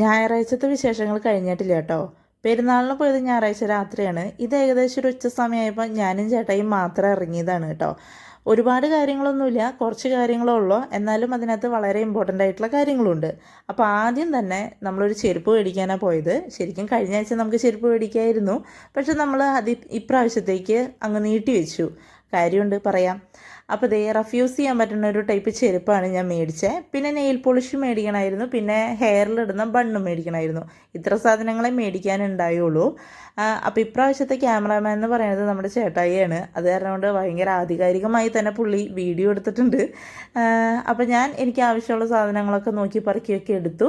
ഞായറാഴ്ചത്തെ വിശേഷങ്ങൾ കഴിഞ്ഞിട്ടില്ല കേട്ടോ. പെരുന്നാളിന് പോയത് ഞായറാഴ്ച രാത്രിയാണ്. ഇത് ഏകദേശം ഒരു ഉച്ച സമയമായപ്പോൾ ഞാനും ചേട്ടായും മാത്രം ഇറങ്ങിയതാണ് കേട്ടോ. ഒരുപാട് കാര്യങ്ങളൊന്നുമില്ല, കുറച്ച് കാര്യങ്ങളേ ഉള്ളൂ. എന്നാലും അതിനകത്ത് വളരെ ഇമ്പോർട്ടൻ്റ് ആയിട്ടുള്ള കാര്യങ്ങളുണ്ട്. അപ്പോൾ ആദ്യം തന്നെ നമ്മളൊരു ചെരുപ്പ് മേടിക്കാനാണ് പോയത്. ശരിക്കും കഴിഞ്ഞ ആഴ്ച നമുക്ക് ചെരുപ്പ് മേടിക്കായിരുന്നു, പക്ഷെ നമ്മൾ ഇപ്രാവശ്യത്തേക്ക് അങ്ങ് നീട്ടി വെച്ചു. കാര്യമുണ്ട്, പറയാം. അപ്പോൾ ദേ റഫ്യൂസ് ചെയ്യാൻ പറ്റുന്ന ഒരു ടൈപ്പ് ചെരുപ്പാണ് ഞാൻ മേടിച്ചത്. പിന്നെ നെയിൽ പോളിഷ് മേടിക്കണമായിരുന്നു, പിന്നെ ഹെയറിലിടുന്ന ബണ്ണും മേടിക്കണമായിരുന്നു. ഇത്ര സാധനങ്ങളെ മേടിക്കാനുണ്ടായുള്ളൂ. അപ്പോൾ ഇപ്രാവശ്യത്തെ ക്യാമറാമാൻ എന്ന് പറയുന്നത് നമ്മുടെ ചേട്ടായിയാണ്. അത് കാരണം കൊണ്ട് ഭയങ്കര ആധികാരികമായി തന്നെ പുള്ളി വീഡിയോ എടുത്തിട്ടുണ്ട്. അപ്പോൾ ഞാൻ എനിക്ക് ആവശ്യമുള്ള സാധനങ്ങളൊക്കെ നോക്കി പറക്കിയൊക്കെ എടുത്തു.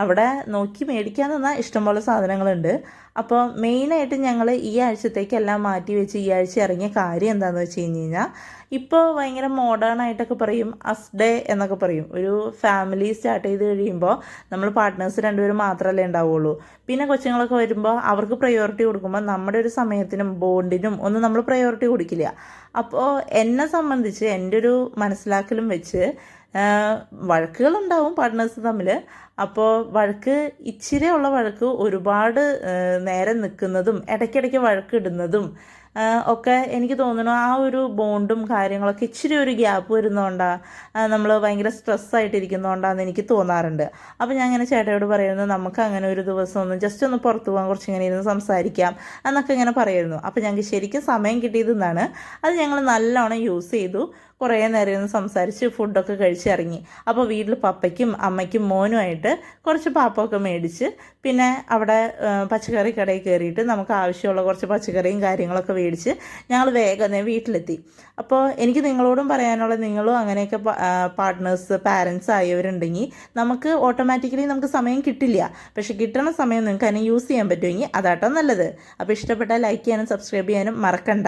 അവിടെ നോക്കി മേടിക്കാൻ നിന്നാൽ ഇഷ്ടംപോലെ സാധനങ്ങളുണ്ട്. അപ്പോൾ മെയിനായിട്ട് ഞങ്ങൾ ഈ ആഴ്ചത്തേക്കെല്ലാം മാറ്റി വെച്ച് ഈ ആഴ്ച ഇറങ്ങിയ കാര്യം എന്താണെന്ന് വെച്ച് കഴിഞ്ഞാൽ, ഇപ്പോൾ ഭയങ്കര മോഡേൺ ആയിട്ടൊക്കെ പറയും, അസ് ഡേ എന്നൊക്കെ പറയും. ഒരു ഫാമിലി സ്റ്റാർട്ട് ചെയ്ത് കഴിയുമ്പോൾ നമ്മൾ പാർട്ട്നേഴ്സ് രണ്ടുപേരും മാത്രമല്ലേ ഉണ്ടാവുള്ളൂ. പിന്നെ കൊച്ചുങ്ങളൊക്കെ വരുമ്പോൾ അവർക്ക് പ്രയോറിറ്റി കൊടുക്കുമ്പോൾ നമ്മുടെ ഒരു സമയത്തിനും ബോണ്ടിനും ഒന്നും നമ്മൾ പ്രയോറിറ്റി കൊടുക്കില്ല. അപ്പോൾ എന്നെ സംബന്ധിച്ച് എൻ്റെ ഒരു മനസ്സിലാക്കലും വെച്ച് വഴക്കുകളുണ്ടാവും പാർട്ട്നേഴ്സ് തമ്മിൽ. അപ്പോൾ ഇച്ചിരി ഉള്ള വഴക്ക് ഒരുപാട് നേരം നിൽക്കുന്നതും ഇടയ്ക്കിടയ്ക്ക് വഴക്കിടുന്നതും ഒക്കെ എനിക്ക് തോന്നുന്നു ആ ഒരു ബോണ്ടും കാര്യങ്ങളൊക്കെ ഇച്ചിരി ഒരു ഗ്യാപ്പ് വരുന്നതുകൊണ്ടാണ്, നമ്മൾ ഭയങ്കര സ്ട്രെസ്സായിട്ടിരിക്കുന്നതുകൊണ്ടാണെന്ന് എനിക്ക് തോന്നാറുണ്ട്. അപ്പോൾ ഞാൻ ഇങ്ങനെ ചേട്ടയോട് പറയുന്നത്, നമുക്ക് അങ്ങനെ ഒരു ദിവസം ഒന്ന് ജസ്റ്റ് ഒന്ന് പുറത്ത് പോകാൻ, കുറച്ചിങ്ങനെ ഇരുന്ന് സംസാരിക്കാം എന്നൊക്കെ ഇങ്ങനെ പറയുമായിരുന്നു. അപ്പോൾ ഞങ്ങൾക്ക് ശരിക്കും സമയം കിട്ടിയതെന്നാണ്. അത് ഞങ്ങൾ നല്ലോണം യൂസ് ചെയ്തു. കുറേ നേരം ഇരുന്ന് സംസാരിച്ച് ഫുഡൊക്കെ കഴിച്ചിറങ്ങി. അപ്പോൾ വീട്ടിൽ പപ്പയ്ക്കും അമ്മയ്ക്കും മോനുമായിട്ട് കുറച്ച് പാപ്പമൊക്കെ മേടിച്ച്, പിന്നെ അവിടെ പച്ചക്കറി കടയിൽ കയറിയിട്ട് നമുക്ക് ആവശ്യമുള്ള കുറച്ച് പച്ചക്കറിയും കാര്യങ്ങളൊക്കെ മേടിച്ച് ഞങ്ങൾ വേഗം വീട്ടിലെത്തി. അപ്പോൾ എനിക്ക് നിങ്ങളോടും പറയാനുള്ള, നിങ്ങളും അങ്ങനെയൊക്കെ പാർട്ട്നേഴ്സ് പാരൻസ് ആയവരുണ്ടെങ്കിൽ നമുക്ക് ഓട്ടോമാറ്റിക്കലി നമുക്ക് സമയം കിട്ടില്ല. പക്ഷെ കിട്ടുന്ന സമയം നിങ്ങൾക്ക് അതിനെ യൂസ് ചെയ്യാൻ പറ്റുമെങ്കിൽ അതാട്ടോ നല്ലത്. അപ്പോൾ ഇഷ്ടപ്പെട്ടാൽ ലൈക്ക് ചെയ്യാനും സബ്സ്ക്രൈബ് ചെയ്യാനും മറക്കണ്ട.